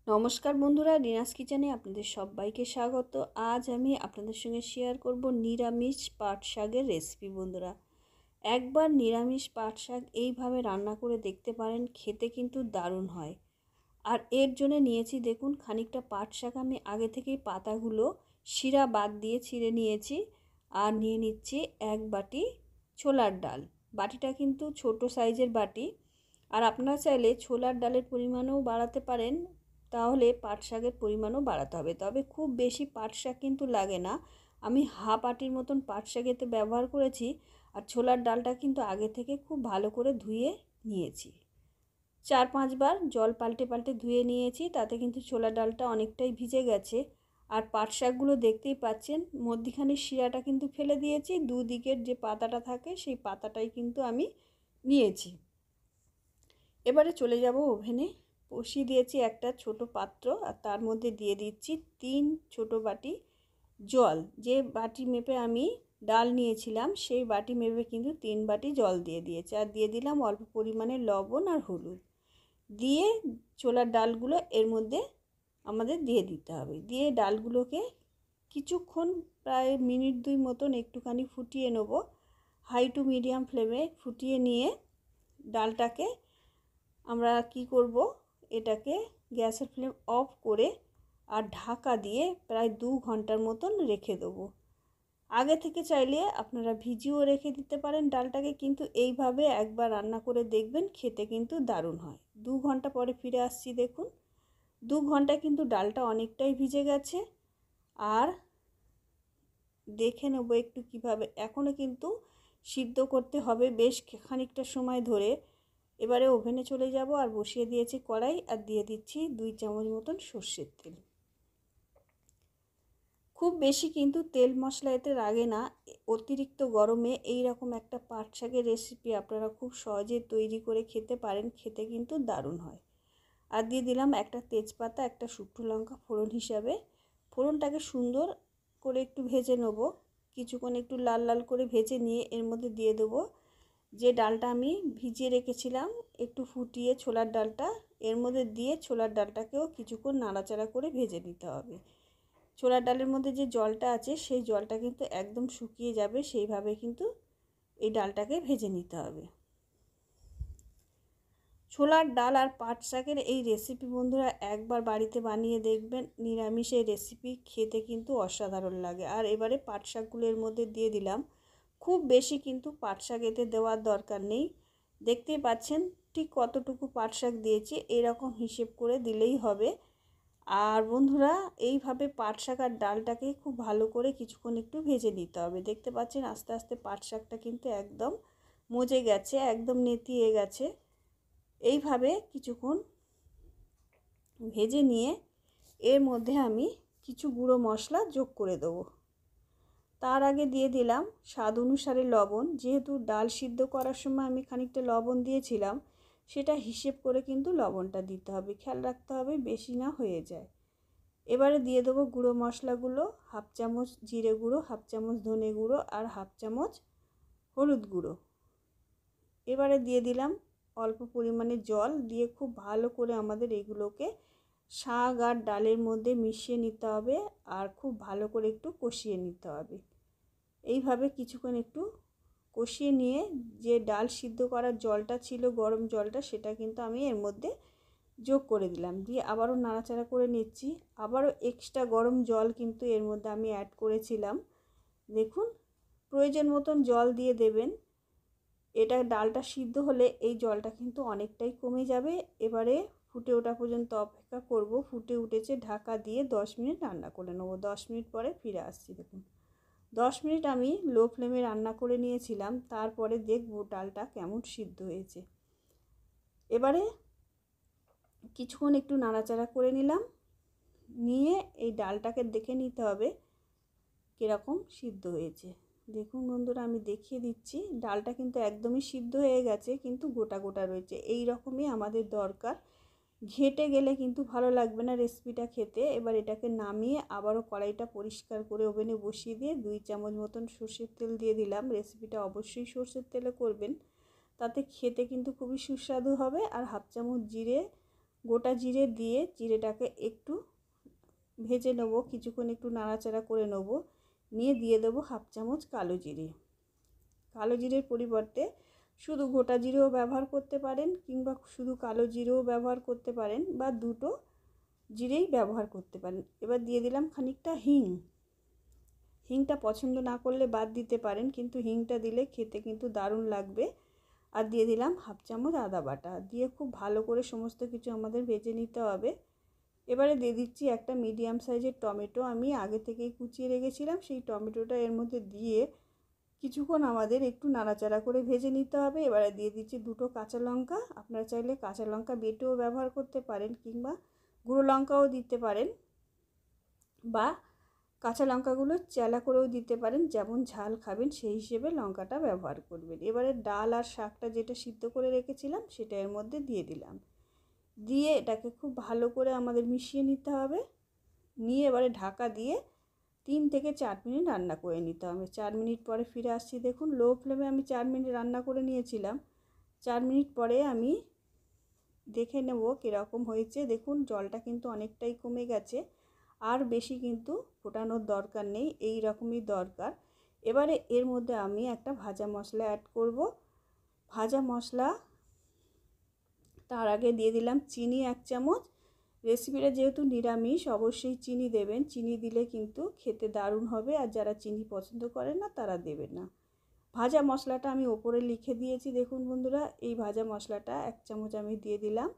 নমস্কার বন্ধুরা, রিনাস কিচেনে আপনাদের সবাইকে স্বাগত। আজ আমি আপনাদের সঙ্গে শেয়ার করব নিরামিষ পাট শাকের রেসিপি। বন্ধুরা, একবার নিরামিষ পাট শাক এইভাবে রান্না করে দেখতে পারেন, খেতে কিন্তু দারুণ হয়। আর এর জন্য নিয়েছি দেখুন খানিকটা পাট শাক, আমি আগে থেকেই পাতাগুলো শিরা বাদ দিয়ে ছিঁড়ে নিয়েছি। আর নিয়ে নিচ্ছি এক বাটি ছোলার ডাল। বাটিটা কিন্তু ছোট সাইজের বাটি। আর আপনারা চাইলে ছোলার ডালের পরিমাণও বাড়াতে পারেন, তাহলে পাট শাকের পরিমাণও বাড়াতে হবে। তবে খুব বেশি পাট শাক কিন্তু লাগে না। আমি হাফ আটির মতন পাট শাক এতে ব্যবহার করেছি। আর ছোলার ডালটা কিন্তু আগে থেকে খুব ভালো করে ধুয়ে নিয়েছি। 4-5 বার জল পাল্টে পাল্টে ধুয়ে নিয়েছি, তাতে কিন্তু ছোলার ডালটা অনেকটাই ভিজে গেছে। আর পাট শাকগুলো দেখতেই পাচ্ছেন, মধ্যিখানে শিরাটা কিন্তু ফেলে দিয়েছি। দুদিকের যে পাতাটা থাকে সেই পাতাটাই কিন্তু আমি নিয়েছি। এবারে চলে যাব ওভেনে। বসিয়ে দিয়েছি একটা ছোট পাত্র, আর তার মধ্যে দিয়ে দিচ্ছি 3 ছোট বাটি জল। যে বাটি মেপে আমি ডাল নিয়েছিলাম সেই বাটি মেপে কিন্তু 3 বাটি জল দিয়ে দিয়েছি। আর দিয়ে দিলাম অল্প পরিমাণে লবণ আর হলুদ। দিয়ে ছোলার ডালগুলো এর মধ্যে আমাদের দিয়ে দিতে হবে। দিয়ে ডালগুলোকে কিছুক্ষণ, প্রায় মিনিট 2 মতন একটুখানি ফুটিয়ে নেব। হাই টু মিডিয়াম ফ্লেমে ফুটিয়ে নিয়ে ডালটাকে আমরা কি করব, এটাকে গ্যাসের ফ্লেম অফ করে আর ঢাকা দিয়ে প্রায় 2 ঘন্টার মতন রেখে দেবো। আগে থেকে চাইলে আপনারা ভিজিয়েও রেখে দিতে পারেন ডালটাকে, কিন্তু এইভাবে একবার রান্না করে দেখবেন, খেতে কিন্তু দারুণ হয়। 2 ঘন্টা পরে ফিরে আসছি, দেখুন 2 ঘন্টায় কিন্তু ডালটা অনেকটাই ভিজে গেছে। আর দেখে নেব একটু কিভাবে, এখনও কিন্তু সিদ্ধ করতে হবে বেশ খানিকটা সময় ধরে। এবারে ওভেনে চলে যাব আর বসিয়ে দিয়েছি কড়াই, আর দিয়ে দিচ্ছি 2 চামচ মতন সর্ষের তেল। খুব বেশি কিন্তু তেল মশলা এতে লাগে না। অতিরিক্ত গরমে এই রকম একটা পাট শাকের রেসিপি আপনারা খুব সহজে তৈরি করে খেতে পারেন, খেতে কিন্তু দারুণ হয়। আর দিয়ে দিলাম একটা তেজপাতা, একটা শুকনো লঙ্কা ফোড়ন হিসাবে। ফোড়নটাকে সুন্দর করে একটু ভেজে নেব। কিছুক্ষণ একটু লাল লাল করে ভেজে নিয়ে এর মধ্যে দিয়ে দেবো যে ডালটা আমি ভিজিয়ে রেখেছিলাম, একটু ফুটিয়ে ছোলার ডালটা এর মধ্যে দিয়ে ছোলার ডালটাকেও কিছুক্ষণ নাড়াচাড়া করে ভেজে নিতে হবে। ছোলার ডালের মধ্যে যে জলটা আছে সেই জলটা কিন্তু একদম শুকিয়ে যাবে, সেইভাবে কিন্তু এই ডালটাকে ভেজে নিতে হবে। ছোলার ডাল আর পাট শাকের এই রেসিপি বন্ধুরা একবার বাড়িতে বানিয়ে দেখবেন, নিরামিষ এই রেসিপি খেতে কিন্তু অসাধারণ লাগে। আর এবারে পাট শাকগুলো এর মধ্যে দিয়ে দিলাম। খুব বেশি কিন্তু পাট শাক এতে দেওয়ার দরকার নেই। দেখতেই পাচ্ছেন ঠিক কতটুকু পাট শাক দিয়েছি, এরকম হিসেব করে দিলেই হবে। আর বন্ধুরা, এইভাবে পাট শাক আর ডালটাকে খুব ভালো করে কিছুক্ষণ একটু ভেজে নিতে হবে। দেখতে পাচ্ছেন আস্তে আস্তে পাট শাকটা কিন্তু একদম মজে গেছে, একদম নেতিয়ে গেছে। এইভাবে কিছুক্ষণ ভেজে নিয়ে এর মধ্যে আমি কিছু গুঁড়ো মশলা যোগ করে দেবো। তার আগে দিয়ে দিলাম স্বাদ অনুসারে লবণ। যেহেতু ডাল সিদ্ধ করার সময় আমি খানিকটা লবণ দিয়েছিলাম, সেটা হিসেব করে কিন্তু লবণটা দিতে হবে, খেয়াল রাখতে হবে বেশি না হয়ে যায়। এবারে দিয়ে দেবো গুঁড়ো মশলাগুলো। হাফ চামচ জিরে গুঁড়ো, হাফ চামচ ধনে গুঁড়ো আর হাফ চামচ হলুদ গুঁড়ো। এবারে দিয়ে দিলাম অল্প পরিমাণে জল, দিয়ে খুব ভালো করে আমাদের এগুলোকে শাক আর ডালের মধ্যে মিশিয়ে নিতে হবে। আর খুব ভালো করে একটু কষিয়ে নিতে হবে। এইভাবে কিছুক্ষণ একটু কষিয়ে নিয়ে যে ডাল সিদ্ধ করার জলটা ছিল, গরম জলটা, সেটা কিন্তু আমি এর মধ্যে যোগ করে দিলাম। দিয়ে আবারও নাড়াচাড়া করে নিচ্ছি। আবারও এক্সট্রা গরম জল কিন্তু এর মধ্যে আমি অ্যাড করেছিলাম। দেখুন, প্রয়োজন মতন জল দিয়ে দেবেন। এটা ডালটা সিদ্ধ হলে এই জলটা কিন্তু অনেকটাই কমে যাবে। এবারে ফুটে ওঠা পর্যন্ত অপেক্ষা করব। ফুটে উঠেছে, ঢাকা দিয়ে 10 মিনিট রান্না করে নেব। 10 মিনিট পরে ফিরে আসছি। দেখুন 10 মিনিট আমি লো ফ্লেমে রান্না করে নিয়েছিলাম, তারপরে দেখব ডালটা কেমন সিদ্ধ হয়েছে। এবারে কিছুক্ষণ একটু নাড়াচাড়া করে নিলাম, নিয়ে এই ডালটাকে দেখে নিতে হবে কীরকম সিদ্ধ হয়েছে। দেখুন বন্ধুরা, আমি দেখিয়ে দিচ্ছি, ডালটা কিন্তু একদমই সিদ্ধ হয়ে গেছে, কিন্তু গোটা গোটা রয়েছে। এই রকমই আমাদের দরকার। ঘেঁটে গেলে কিন্তু ভালো লাগবে না রেসিপিটা খেতে। এবার এটাকে নামিয়ে আবারও কড়াইটা পরিষ্কার করে ওভেনে বসিয়ে দিয়ে 2 চামচ মতন সর্ষের তেল দিয়ে দিলাম। রেসিপিটা অবশ্যই সর্ষের তেলে করবেন, তাতে খেতে কিন্তু খুবই সুস্বাদু হবে। আর হাফ চামচ জিরে গোটা জিরে দিয়ে জিরেটাকে একটু ভেজে নেবো, কিছুক্ষণ একটু নাড়াচাড়া করে নেব। নিয়ে দিয়ে দেবো হাফ চামচ কালো জিরে। কালো জিরের পরিবর্তে শুধু গোটা জিরেও ব্যবহার করতে পারেন, কিংবা শুধু কালো জিরেও ব্যবহার করতে পারেন, বা দুটো জিরেই ব্যবহার করতে পারেন। এবার দিয়ে দিলাম খানিকটা হিং। হিংটা পছন্দ না করলে বাদ দিতে পারেন, কিন্তু হিংটা দিলে খেতে কিন্তু দারুণ লাগবে। আর দিয়ে দিলাম হাফ চামচ আদা বাটা। দিয়ে খুব ভালো করে সমস্ত কিছু আমাদের ভেজে নিতে হবে। এবারে দিয়ে দিচ্ছি একটা মিডিয়াম সাইজের টমেটো, আমি আগে থেকেই কুচিয়ে রেখেছিলাম। সেই টমেটোটা এর মধ্যে দিয়ে কিছুক্ষণ আমাদের একটু নাড়াচাড়া করে ভেজে নিতে হবে। এবারে দিয়ে দিচ্ছি দুটো কাঁচা লঙ্কা। আপনারা চাইলে কাঁচা লঙ্কা বেটেও ব্যবহার করতে পারেন, কিংবা গুঁড়ো লঙ্কাও দিতে পারেন, বা কাঁচা লঙ্কাগুলো চেলা করেও দিতে পারেন। যেমন ঝাল খাবেন সেই হিসেবে লঙ্কাটা ব্যবহার করবেন। এবারে ডাল আর শাকটা যেটা সিদ্ধ করে রেখেছিলাম সেটা এর মধ্যে দিয়ে দিলাম। দিয়ে এটাকে খুব ভালো করে আমাদের মিশিয়ে নিতে হবে। নিয়ে এবারে ঢাকা দিয়ে 3 থেকে 4 মিনিট রান্না করে নিতে হবে। 4 মিনিট পরে ফিরে আসছি। দেখুন, লো ফ্লেমে আমি 4 মিনিট রান্না করে নিয়েছিলাম। 4 মিনিট পরে আমি দেখে নেব কীরকম হয়েছে। দেখুন, জলটা কিন্তু অনেকটাই কমে গেছে, আর বেশি কিন্তু ফোটানোর দরকার নেই, এই রকমই দরকার। এবারে এর মধ্যে আমি একটা ভাজা মশলা অ্যাড করব। ভাজা মশলা তার আগে দিয়ে দিলাম চিনি 1 চামচ। রেসিপিটা যেহেতু নিরামিষ, অবশ্যই চিনি দেবেন। চিনি দিলে কিন্তু খেতে দারুণ হবে, আর যারা চিনি পছন্দ করে না তারা দেবেন না। ভাজা মশলাটা আমি ওপরে লিখে দিয়েছি। দেখুন বন্ধুরা, এই ভাজা মশলাটা 1 চামচ আমি দিয়ে দিলাম।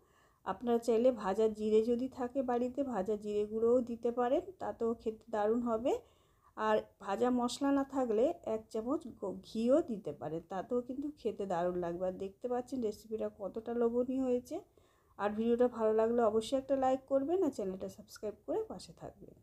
আপনারা চাইলে ভাজা জিরে যদি থাকে বাড়িতে, ভাজা জিরে গুঁড়োও দিতে পারেন, তাতেও খেতে দারুণ হবে। আর ভাজা মশলা না থাকলে 1 চামচ ঘিও দিতে পারেন, তাতেও কিন্তু খেতে দারুণ লাগবে। আর দেখতে পাচ্ছেন রেসিপিটা কতটা লোভনীয় হয়েছে। আর ভিডিওটা ভালো লাগলে অবশ্যই একটা লাইক করবেন, আর চ্যানেলটা সাবস্ক্রাইব করে পাশে থাকবেন।